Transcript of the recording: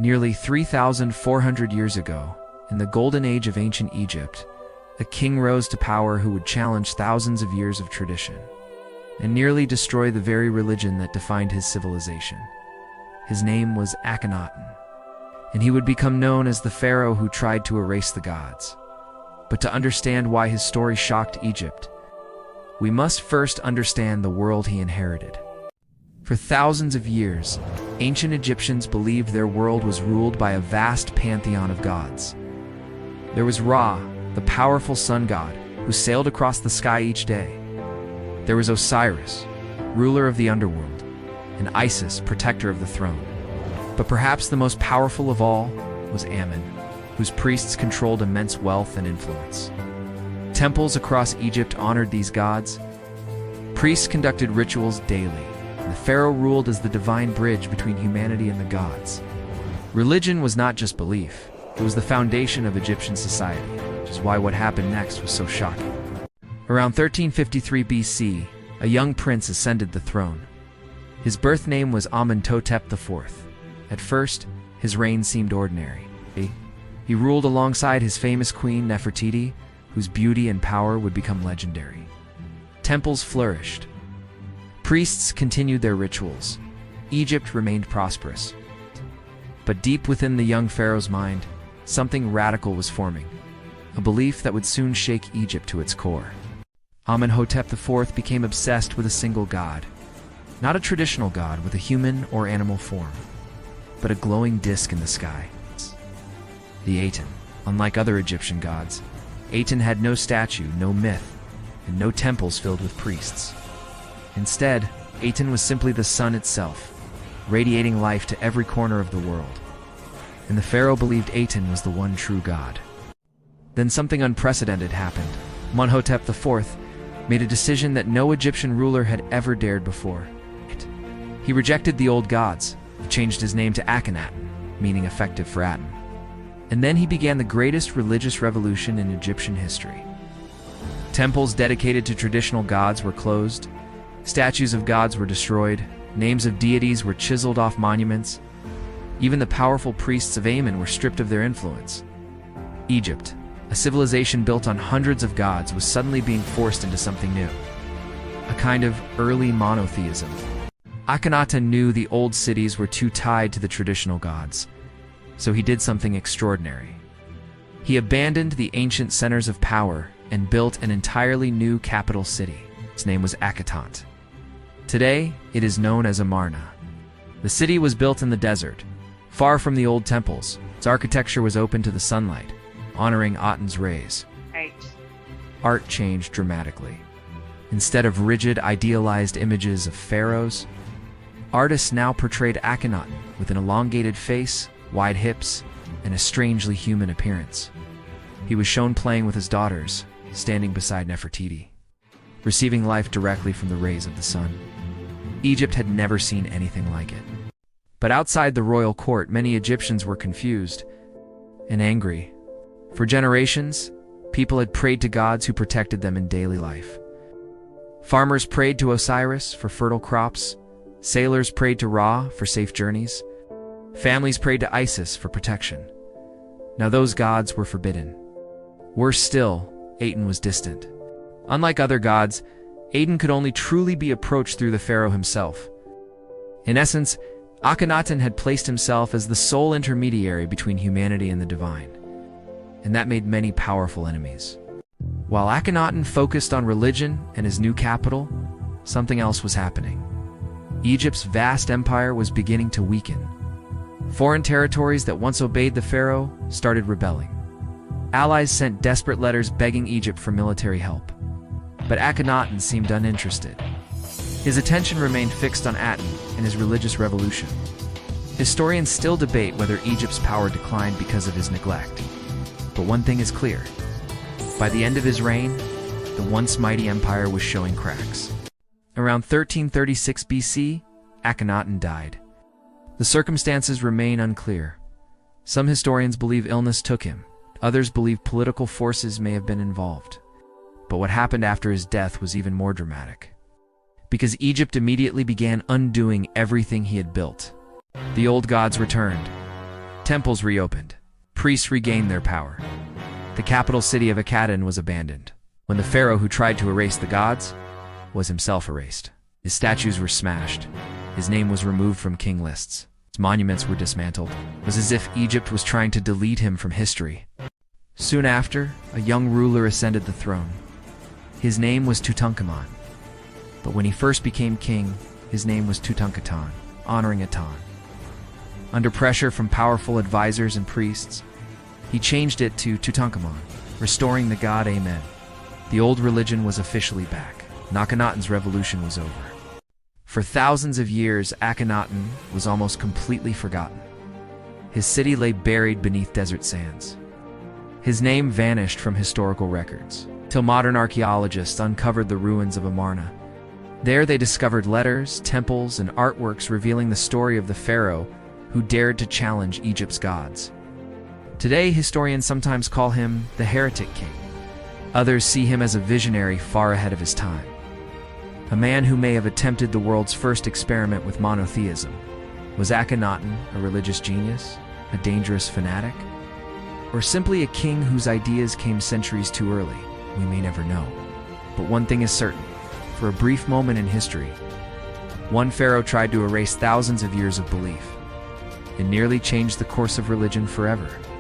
Nearly 3,400 years ago, in the golden age of ancient Egypt, a king rose to power who would challenge thousands of years of tradition and nearly destroy the very religion that defined his civilization. His name was Akhenaten, and he would become known as the Pharaoh who tried to erase the gods. But to understand why his story shocked Egypt, we must first understand the world he inherited. For thousands of years, ancient Egyptians believed their world was ruled by a vast pantheon of gods. There was Ra, the powerful sun god, who sailed across the sky each day. There was Osiris, ruler of the underworld, and Isis, protector of the throne. But perhaps the most powerful of all was Ammon, whose priests controlled immense wealth and influence. Temples across Egypt honored these gods. Priests conducted rituals daily, and the pharaoh ruled as the divine bridge between humanity and the gods. Religion was not just belief, it was the foundation of Egyptian society, which is why what happened next was so shocking. Around 1353 BC, a young prince ascended the throne. His birth name was Amenhotep IV. At first, his reign seemed ordinary. He ruled alongside his famous queen Nefertiti, whose beauty and power would become legendary. Temples flourished. Priests continued their rituals. Egypt remained prosperous. But deep within the young pharaoh's mind, something radical was forming, a belief that would soon shake Egypt to its core. Amenhotep IV became obsessed with a single god, not a traditional god with a human or animal form, but a glowing disk in the sky. The Aten. Unlike other Egyptian gods, Aten had no statue, no myth, and no temples filled with priests. Instead, Aten was simply the sun itself, radiating life to every corner of the world. And the pharaoh believed Aten was the one true god. Then something unprecedented happened. Amenhotep IV made a decision that no Egyptian ruler had ever dared before. He rejected the old gods, changed his name to Akhenaten, meaning effective for Aten. And then he began the greatest religious revolution in Egyptian history. Temples dedicated to traditional gods were closed, statues of gods were destroyed, names of deities were chiseled off monuments. Even the powerful priests of Ammon were stripped of their influence. Egypt, a civilization built on hundreds of gods, was suddenly being forced into something new, a kind of early monotheism. Akhenaten knew the old cities were too tied to the traditional gods, so he did something extraordinary. He abandoned the ancient centers of power and built an entirely new capital city. Its name was Akhenaten. Today, it is known as Amarna. The city was built in the desert, far from the old temples. Its architecture was open to the sunlight, honoring Aten's rays. Art changed dramatically. Instead of rigid, idealized images of pharaohs, artists now portrayed Akhenaten with an elongated face, wide hips, and a strangely human appearance. He was shown playing with his daughters, standing beside Nefertiti, receiving life directly from the rays of the sun. Egypt had never seen anything like it. But outside the royal court, many Egyptians were confused and angry. For generations, people had prayed to gods who protected them in daily life. Farmers prayed to Osiris for fertile crops. Sailors prayed to Ra for safe journeys. Families prayed to Isis for protection. Now those gods were forbidden. Worse still, Aten was distant. Unlike other gods, Aten could only truly be approached through the pharaoh himself. In essence, Akhenaten had placed himself as the sole intermediary between humanity and the divine, and that made many powerful enemies. While Akhenaten focused on religion and his new capital, something else was happening. Egypt's vast empire was beginning to weaken. Foreign territories that once obeyed the pharaoh started rebelling. Allies sent desperate letters begging Egypt for military help. But Akhenaten seemed uninterested. His attention remained fixed on Aten and his religious revolution. Historians still debate whether Egypt's power declined because of his neglect. But one thing is clear. By the end of his reign, the once mighty empire was showing cracks. Around 1336 BC, Akhenaten died. The circumstances remain unclear. Some historians believe illness took him. Others believe political forces may have been involved. But what happened after his death was even more dramatic. Because Egypt immediately began undoing everything he had built. The old gods returned. Temples reopened. Priests regained their power. The capital city of Akkadian was abandoned, when the pharaoh who tried to erase the gods was himself erased. His statues were smashed. His name was removed from king lists. His monuments were dismantled. It was as if Egypt was trying to delete him from history. Soon after, a young ruler ascended the throne. His name was Tutankhamun. But when he first became king, his name was Tutankhaten, honoring Aten. Under pressure from powerful advisors and priests, he changed it to Tutankhamun, restoring the god Amen. The old religion was officially back. Akhenaten's revolution was over. For thousands of years, Akhenaten was almost completely forgotten. His city lay buried beneath desert sands. His name vanished from historical records, till modern archaeologists uncovered the ruins of Amarna. There they discovered letters, temples, and artworks revealing the story of the pharaoh who dared to challenge Egypt's gods. Today, historians sometimes call him the heretic king. Others see him as a visionary far ahead of his time. A man who may have attempted the world's first experiment with monotheism. Was Akhenaten a religious genius, a dangerous fanatic, or simply a king whose ideas came centuries too early? We may never know. But one thing is certain. For a brief moment in history, one pharaoh tried to erase thousands of years of belief. It nearly changed the course of religion forever.